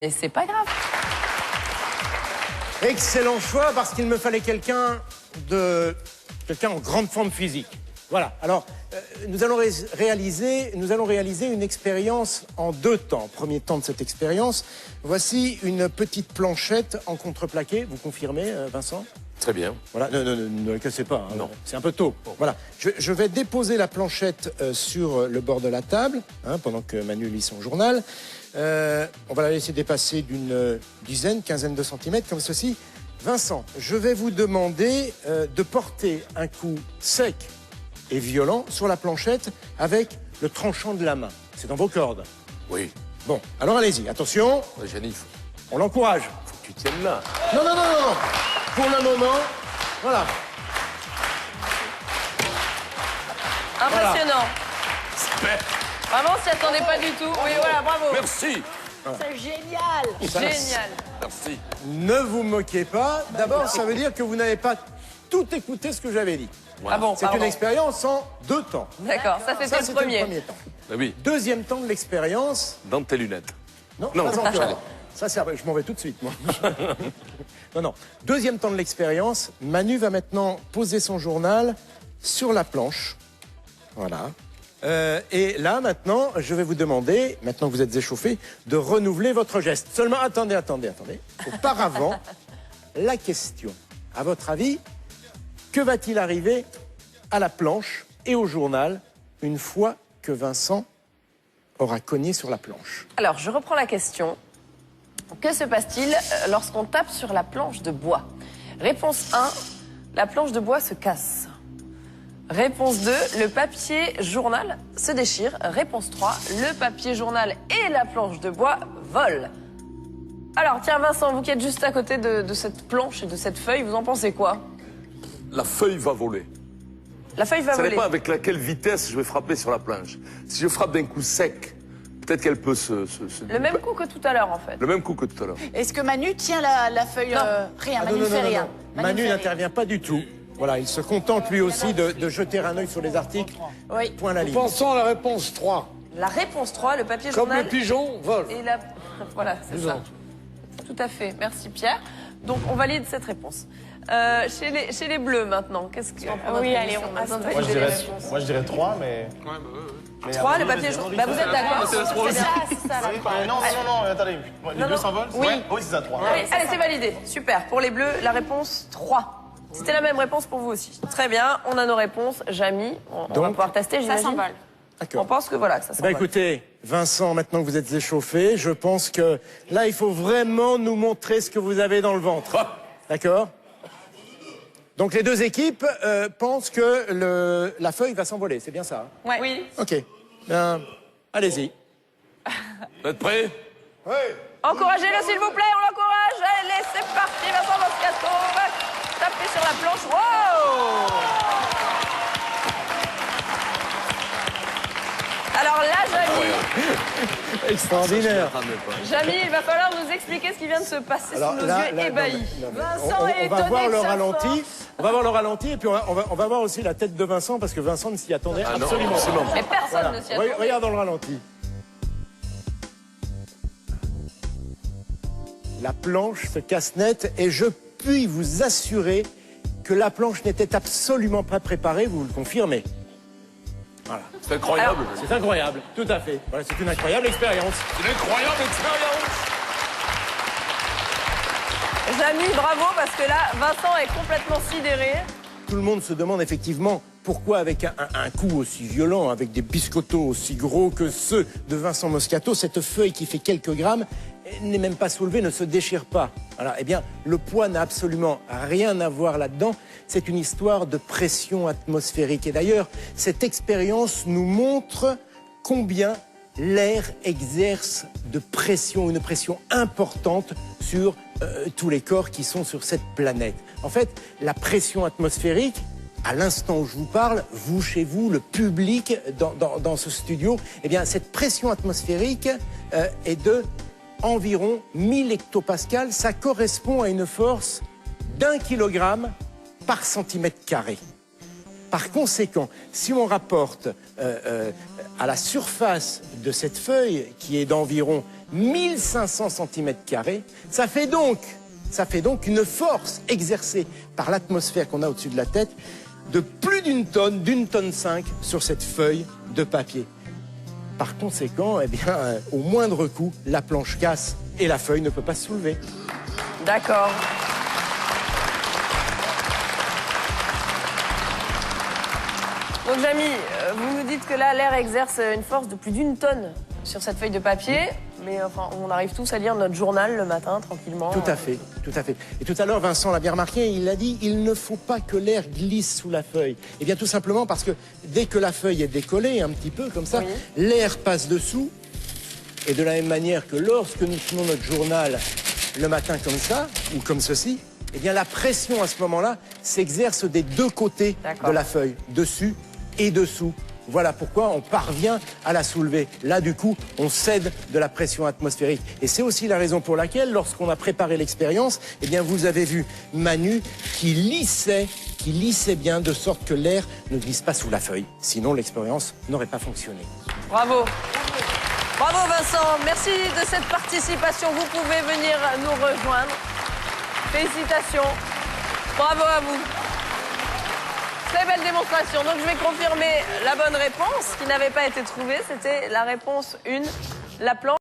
Et c'est pas grave. Excellent choix, parce qu'il me fallait quelqu'un en grande forme physique. Voilà. Alors, nous allons réaliser une expérience en 2 temps. Premier temps de cette expérience, voici une petite planchette en contreplaqué. Vous confirmez, Vincent? Très bien. Voilà, ne la cassez pas, hein. Non. C'est un peu tôt. Voilà, je vais déposer la planchette sur le bord de la table, hein, pendant que Manu lit son journal. On va la laisser dépasser d'une quinzaine de centimètres, comme ceci. Vincent, je vais vous demander de porter un coup sec et violent sur la planchette avec le tranchant de la main. C'est dans vos cordes. Oui. Bon, alors allez-y, attention. Janif, On l'encourage. faut que tu tiennes là. Non. Pour le moment, voilà. Impressionnant. Super. Vraiment, on s'y attendait pas du tout. Oui, voilà, bravo. Merci. C'est génial. Génial. Merci. Ne vous moquez pas. D'abord, ça veut dire que vous n'avez pas tout écouté ce que j'avais dit. Voilà. Ah bon, C'est une pardon. expérience en 2 temps. D'accord, ça Ça, c'était le c'était premier. temps. Ah oui, Deuxième temps de l'expérience. dans tes lunettes. Non, Non, pas allez. encore. Ça, je m'en vais tout de suite, moi. Non. Deuxième temps de l'expérience. Manu va maintenant poser son journal sur la planche. Voilà. Et là, maintenant, je vais vous demander, maintenant que vous êtes échauffé, de renouveler votre geste. Seulement, attendez. Auparavant, la question. À votre avis, que va-t-il arriver à la planche et au journal une fois que Vincent aura cogné sur la planche? Alors, je reprends la question. Que se passe-t-il lorsqu'on tape sur la planche de bois? Réponse 1, la planche de bois se casse. Réponse 2, le papier journal se déchire. Réponse 3, le papier journal et la planche de bois volent. Alors, tiens, Vincent, vous qui êtes juste à côté de cette planche et de cette feuille, vous en pensez quoi? La feuille va voler. La feuille va Ça voler. dépend avec laquelle vitesse je vais frapper sur la planche. Si je frappe d'un coup sec, peut-être qu'elle peut se... Le même coup que tout à l'heure, en fait. Le même coup que tout à l'heure. Est-ce que Manu tient la feuille? Non. Rien, Ah, Manu fait rien. Manu fait rien. n'intervient pas du tout. Voilà, il se contente lui aussi de jeter un œil sur les articles. Oui. Point la ligne. Pensons à la réponse 3. La réponse 3, le papier Comme journal le pigeon vole. et la... Voilà, c'est ça. Tout à fait. Merci, Pierre. Donc, on valide cette réponse. Chez les bleus, maintenant, qu'est-ce que... Oui, allez, on a besoin de passe. valider les réponses. Moi je dirais 3, mais... 3, le papier journal. Bah, vous êtes d'accord? C'est ça, la croix. Non, attendez. Les deux s'envolent? Oui. Oui, c'est ça, 3. Allez, c'est validé. Super. Pour les bleus, la réponse 3. C'était la même réponse pour vous aussi. Très bien, on a nos réponses. Jamy, on va pouvoir tester, Ça j'imagine. s'envole. On D'accord. pense que voilà, que ça Eh s'envole. ben, écoutez, Vincent, maintenant que vous êtes échauffé, je pense que là, il faut vraiment nous montrer ce que vous avez dans le ventre. D'accord? Donc les deux équipes pensent que la feuille va s'envoler, c'est bien ça? Hein? Oui. Ok. Bien, allez-y. Vous êtes prêts? Oui. Encouragez-le, s'il vous plaît, on l'encourage. Allez, c'est parti, Vincent Moscato. On va taper sur la planche. Wow! Alors là, Extraordinaire. Jamy, il va falloir nous expliquer ce qui vient de se passer sous nos yeux ébahis. non, mais Vincent est on va étonné voir de le sa ralenti. force. On va voir le ralenti et puis on va voir aussi la tête de Vincent parce que Vincent ne s'y attendait Ah non, absolument absolument pas. pas. Mais personne Voilà. ne s'y attendait. Regarde dans le ralenti. La planche se casse net et je puis vous assurer que la planche n'était absolument pas préparée, vous le confirmez. Voilà. C'est incroyable. C'est incroyable, tout à fait. Voilà, c'est une incroyable expérience. C'est une incroyable expérience. Jamy, bravo, parce que là, Vincent est complètement sidéré. Tout le monde se demande effectivement pourquoi avec un coup aussi violent, avec des biscottos aussi gros que ceux de Vincent Moscato, cette feuille qui fait quelques grammes n'est même pas soulevée, ne se déchire pas. Voilà. Eh bien, le poids n'a absolument rien à voir là-dedans. C'est une histoire de pression atmosphérique. Et d'ailleurs, cette expérience nous montre combien l'air exerce de pression, une pression importante sur tous les corps qui sont sur cette planète. En fait, la pression atmosphérique, à l'instant où je vous parle, vous chez vous, le public dans ce studio, eh bien, cette pression atmosphérique est de environ 1000 hectopascales. Ça correspond à une force d'1 kilogramme par centimètre carré. Par conséquent, si on rapporte à la surface de cette feuille, qui est d'environ 1500 cm². Ça fait donc une force exercée par l'atmosphère qu'on a au-dessus de la tête de plus d'une tonne 5 sur cette feuille de papier. Par conséquent, eh bien, au moindre coup, la planche casse et la feuille ne peut pas se soulever. D'accord. Donc, Jamy, vous nous dites que là, l'air exerce une force de plus d'1 tonne sur cette feuille de papier. Mais enfin, on arrive tous à lire notre journal le matin, tranquillement. Tout à fait, tout à fait. Et tout à l'heure, Vincent l'a bien remarqué, il a dit, il ne faut pas que l'air glisse sous la feuille. Eh bien, tout simplement parce que dès que la feuille est décollée, un petit peu comme ça, Oui. l'air passe dessous. Et de la même manière que lorsque nous tenons notre journal le matin comme ça, ou comme ceci, eh bien, la pression à ce moment-là s'exerce des deux côtés de la feuille, dessus et dessous. Voilà pourquoi on parvient à la soulever. Là, du coup, on cède de la pression atmosphérique. Et c'est aussi la raison pour laquelle, lorsqu'on a préparé l'expérience, eh bien, vous avez vu Manu qui lissait bien de sorte que l'air ne glisse pas sous la feuille. Sinon, l'expérience n'aurait pas fonctionné. Bravo. Bravo, Vincent. Merci de cette participation. Vous pouvez venir nous rejoindre. Félicitations. Bravo à vous. Très belle démonstration. Donc, je vais confirmer la bonne réponse qui n'avait pas été trouvée. C'était la réponse 1, la planche.